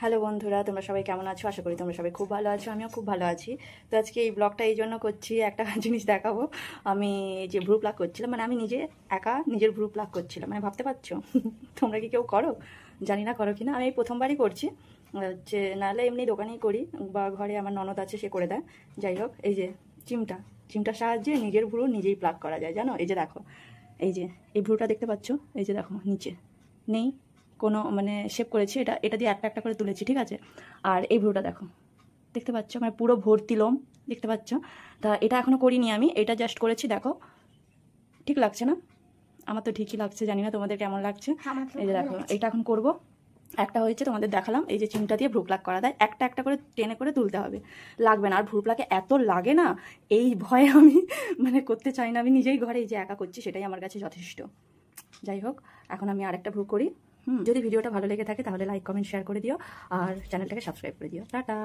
Hello বন্ধুরা, তোমরা সবাই কেমন আছো? আশা করি তোমরা সবাই খুব ভালো আছো। আমিও খুব ভালো আছি। তো আজকে এই ব্লগটা এই জন্য করছি, একটা জিনিস দেখাবো। আমি যে ভ্রু প্লাক করছিলাম, মানে আমি নিজে একা নিজের ভ্রু প্লাক করছিলাম, মানে ভাবতে পারছো? তোমরা কি কেউ করো? জানি না করো কিনা। আমি এই প্রথমবারই করছি, হচ্ছে নাহলে এমনি দোকানেই করি, বা ঘরে আমার ননদ আছে, সে করে দেয়। যাই হোক, এই যে চিমটার সাহায্যে নিজের ভ্রু নিজেই প্লাক করা যায়, জানো? এই যে দেখো, এই যে এই ভ্রুটা দেখতে পাচ্ছ, এই যে দেখো নিচে নেই কোনো, মানে শেপ করেছি, এটা এটা দিয়ে একটা একটা করে তুলেছি, ঠিক আছে? আর এই ভ্রুটা দেখো, দেখতে পাচ্ছ, মানে পুরো ভর্তি লোম, দেখতে পাচ্ছ? তা এটা এখনও করিনি আমি, এটা জাস্ট করেছি। দেখো, ঠিক লাগছে না? আমার তো ঠিকই লাগছে, জানি না তোমাদের কেমন লাগছে। এই যে দেখো, এটা এখন করব। একটা হয়েছে, তোমাদের দেখালাম, এই যে চিমটা দিয়ে ভ্রু প্লাক করা দেয়, একটা একটা করে টেনে করে তুলতে হবে, লাগবে না। আর ভ্রু প্লাকে এত লাগে না, এই ভয়ে আমি মানে করতে চাই না। আমি নিজেই ঘরে এই যে একা করছি, সেটাই আমার কাছে যথেষ্ট। যাই হোক, এখন আমি আরেকটা ভ্রু করি। যদি ভিডিওটা ভালো লেগে থাকে তাহলে লাইক, কমেন্ট, শেয়ার করে দিও, আর চ্যানেলটাকে সাবস্ক্রাইব করে দিও। টাটা।